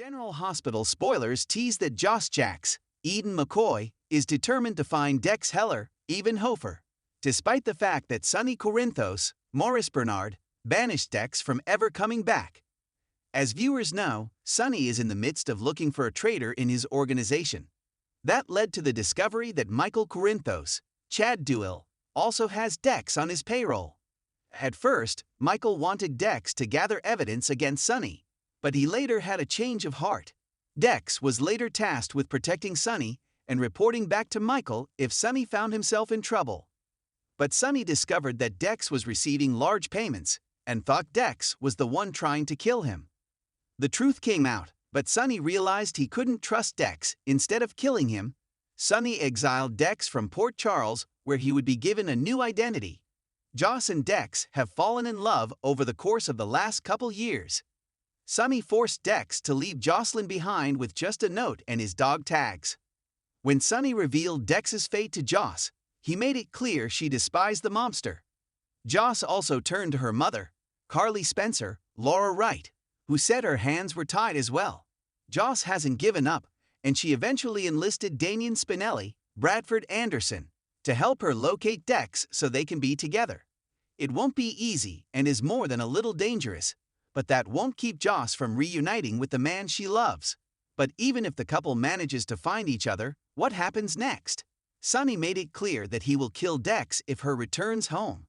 General Hospital spoilers tease that Joss Jacks, Eden McCoy, is determined to find Dex Heller, even Hofer. Despite the fact that Sonny Corinthos, Maurice Bernard, banished Dex from ever coming back. As viewers know, Sonny is in the midst of looking for a traitor in his organization. That led to the discovery that Michael Corinthos, Chad Duell, also has Dex on his payroll. At first, Michael wanted Dex to gather evidence against Sonny, but he later had a change of heart. Dex was later tasked with protecting Sonny and reporting back to Michael if Sonny found himself in trouble. But Sonny discovered that Dex was receiving large payments and thought Dex was the one trying to kill him. The truth came out, but Sonny realized he couldn't trust Dex. Instead of killing him, Sonny exiled Dex from Port Charles, where he would be given a new identity. Joss and Dex have fallen in love over the course of the last couple years. Sonny forced Dex to leave Jocelyn behind with just a note and his dog tags. When Sonny revealed Dex's fate to Joss, he made it clear she despised the mobster. Joss also turned to her mother, Carly Spencer, Laura Wright, who said her hands were tied as well. Joss hasn't given up, and she eventually enlisted Damian Spinelli, Bradford Anderson, to help her locate Dex so they can be together. It won't be easy and is more than a little dangerous, but that won't keep Joss from reuniting with the man she loves. But even if the couple manages to find each other, what happens next? Sonny made it clear that he will kill Dex if her returns home.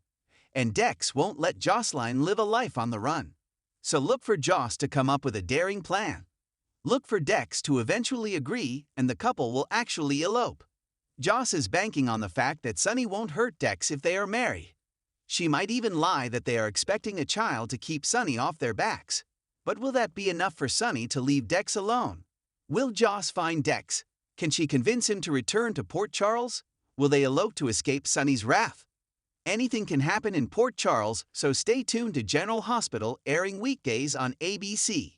And Dex won't let Jocelyn live a life on the run. So look for Joss to come up with a daring plan. Look for Dex to eventually agree and the couple will actually elope. Joss is banking on the fact that Sonny won't hurt Dex if they are married. She might even lie that they are expecting a child to keep Sonny off their backs. But will that be enough for Sonny to leave Dex alone? Will Joss find Dex? Can she convince him to return to Port Charles? Will they elope to escape Sonny's wrath? Anything can happen in Port Charles, so stay tuned to General Hospital, airing weekdays on ABC.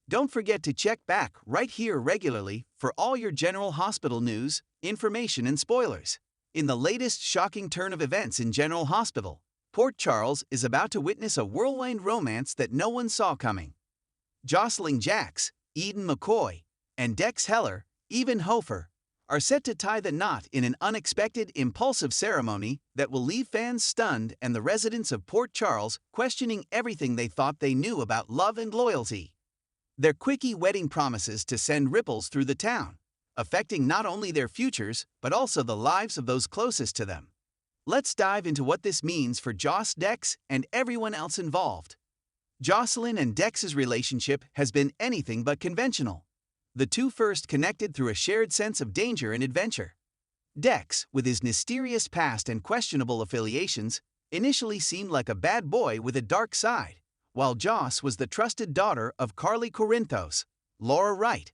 Don't forget to check back right here regularly for all your General Hospital news, information, and spoilers. In the latest shocking turn of events in General Hospital, Port Charles is about to witness a whirlwind romance that no one saw coming. Jocelyn Jacks, Eden McCoy, and Dex Heller, even Hofer, are set to tie the knot in an unexpected, impulsive ceremony that will leave fans stunned and the residents of Port Charles questioning everything they thought they knew about love and loyalty. Their quickie wedding promises to send ripples through the town, affecting not only their futures but also the lives of those closest to them. Let's dive into what this means for Joss, Dex, and everyone else involved. Jocelyn and Dex's relationship has been anything but conventional. The two first connected through a shared sense of danger and adventure. Dex, with his mysterious past and questionable affiliations, initially seemed like a bad boy with a dark side, while Joss was the trusted daughter of Carly Corinthos, Laura Wright,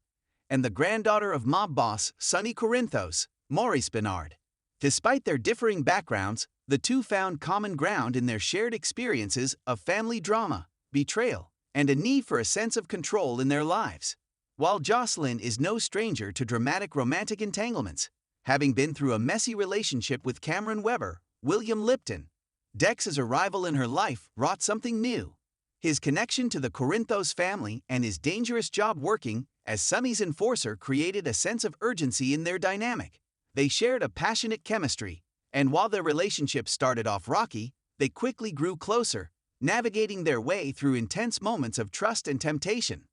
and the granddaughter of mob boss Sonny Corinthos, Maurice Bernard. Despite their differing backgrounds, the two found common ground in their shared experiences of family drama, betrayal, and a need for a sense of control in their lives. While Jocelyn is no stranger to dramatic romantic entanglements, having been through a messy relationship with Cameron Weber, William Lipton, Dex's arrival in her life wrought something new. His connection to the Corinthos family and his dangerous job working as Sonny's enforcer created a sense of urgency in their dynamic. They shared a passionate chemistry, and while their relationship started off rocky, they quickly grew closer, navigating their way through intense moments of trust and temptation.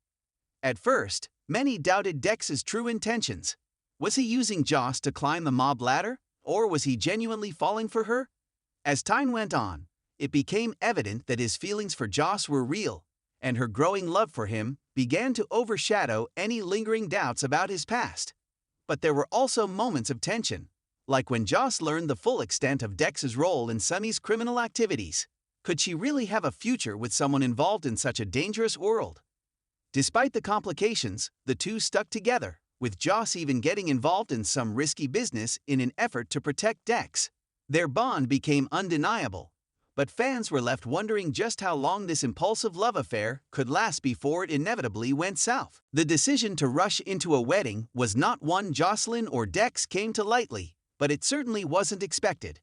At first, many doubted Dex's true intentions. Was he using Joss to climb the mob ladder, or was he genuinely falling for her? As time went on, it became evident that his feelings for Joss were real, and her growing love for him began to overshadow any lingering doubts about his past. But there were also moments of tension, like when Joss learned the full extent of Dex's role in Sonny's criminal activities. Could she really have a future with someone involved in such a dangerous world? Despite the complications, the two stuck together, with Joss even getting involved in some risky business in an effort to protect Dex. Their bond became undeniable, but fans were left wondering just how long this impulsive love affair could last before it inevitably went south. The decision to rush into a wedding was not one Jocelyn or Dex came to lightly, but it certainly wasn't expected.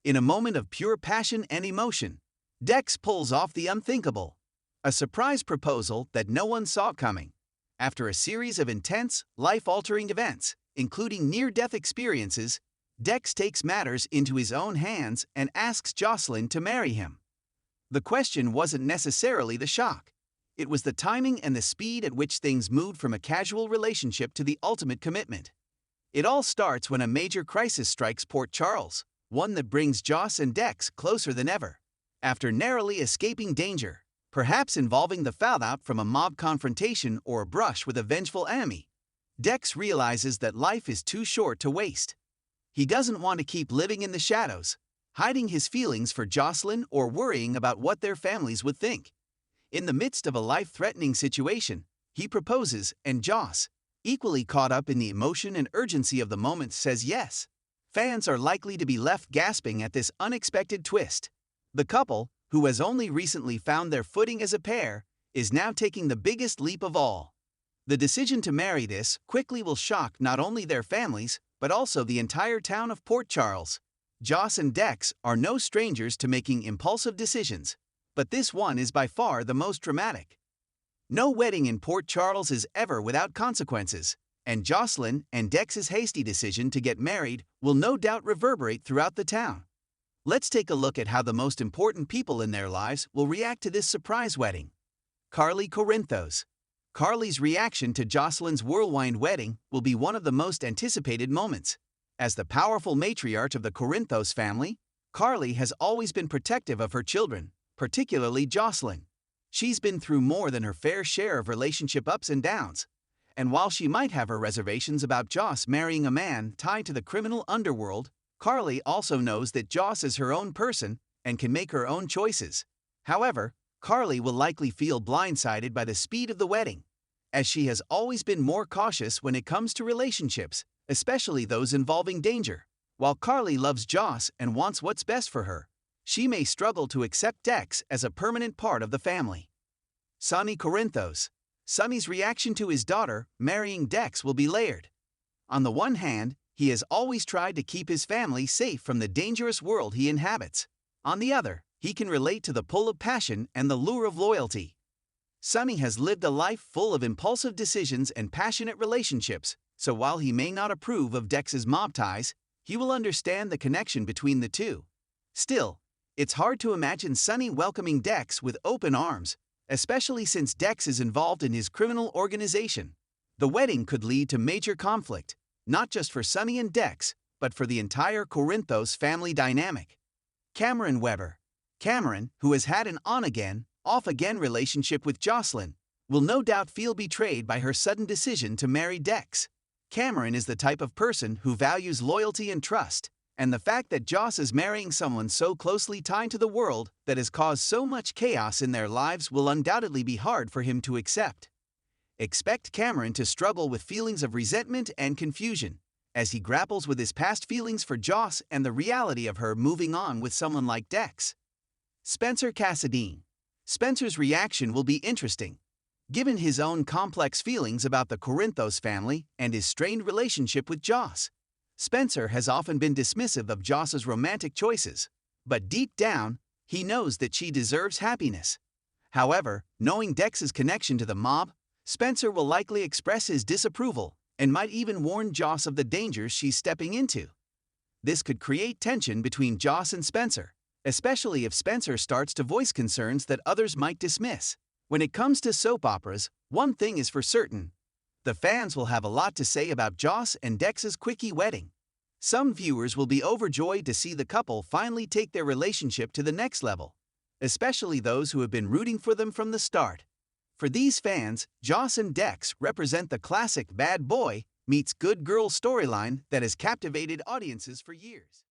In a moment of pure passion and emotion, Dex pulls off the unthinkable. A surprise proposal that no one saw coming. After a series of intense, life-altering events, including near-death experiences, Dex takes matters into his own hands and asks Jocelyn to marry him. The question wasn't necessarily the shock. It was the timing and the speed at which things moved from a casual relationship to the ultimate commitment. It all starts when a major crisis strikes Port Charles, one that brings Joss and Dex closer than ever. After narrowly escaping danger, perhaps involving the fallout from a mob confrontation or a brush with a vengeful enemy, Dex realizes that life is too short to waste. He doesn't want to keep living in the shadows, hiding his feelings for Jocelyn or worrying about what their families would think. In the midst of a life-threatening situation, he proposes and Joss, equally caught up in the emotion and urgency of the moment, says yes. Fans are likely to be left gasping at this unexpected twist. The couple, who has only recently found their footing as a pair, is now taking the biggest leap of all. The decision to marry this quickly will shock not only their families, but also the entire town of Port Charles. Joss and Dex are no strangers to making impulsive decisions, but this one is by far the most dramatic. No wedding in Port Charles is ever without consequences, and Jocelyn and Dex's hasty decision to get married will no doubt reverberate throughout the town. Let's take a look at how the most important people in their lives will react to this surprise wedding. Carly Corinthos. Carly's reaction to Jocelyn's whirlwind wedding will be one of the most anticipated moments. As the powerful matriarch of the Corinthos family, Carly has always been protective of her children, particularly Jocelyn. She's been through more than her fair share of relationship ups and downs, and while she might have her reservations about Joss marrying a man tied to the criminal underworld, Carly also knows that Joss is her own person and can make her own choices. However, Carly will likely feel blindsided by the speed of the wedding, as she has always been more cautious when it comes to relationships, especially those involving danger. While Carly loves Joss and wants what's best for her, she may struggle to accept Dex as a permanent part of the family. Sonny Corinthos. Sonny's reaction to his daughter marrying Dex will be layered. On the one hand, he has always tried to keep his family safe from the dangerous world he inhabits. On the other, he can relate to the pull of passion and the lure of loyalty. Sonny has lived a life full of impulsive decisions and passionate relationships, so while he may not approve of Dex's mob ties, he will understand the connection between the two. Still, it's hard to imagine Sonny welcoming Dex with open arms, especially since Dex is involved in his criminal organization. The wedding could lead to major conflict, not just for Sonny and Dex, but for the entire Corinthos family dynamic. Cameron Weber. Cameron, who has had an on-again, off-again relationship with Jocelyn, will no doubt feel betrayed by her sudden decision to marry Dex. Cameron is the type of person who values loyalty and trust, and the fact that Joss is marrying someone so closely tied to the world that has caused so much chaos in their lives will undoubtedly be hard for him to accept. Expect Cameron to struggle with feelings of resentment and confusion, as he grapples with his past feelings for Joss and the reality of her moving on with someone like Dex. Spencer Cassadine. Spencer's reaction will be interesting. Given his own complex feelings about the Corinthos family and his strained relationship with Joss, Spencer has often been dismissive of Joss's romantic choices, but deep down, he knows that she deserves happiness. However, knowing Dex's connection to the mob, Spencer will likely express his disapproval and might even warn Joss of the dangers she's stepping into. This could create tension between Joss and Spencer, especially if Spencer starts to voice concerns that others might dismiss. When it comes to soap operas, one thing is for certain. The fans will have a lot to say about Joss and Dex's quickie wedding. Some viewers will be overjoyed to see the couple finally take their relationship to the next level, especially those who have been rooting for them from the start. For these fans, Joss and Dex represent the classic bad boy meets good girl storyline that has captivated audiences for years.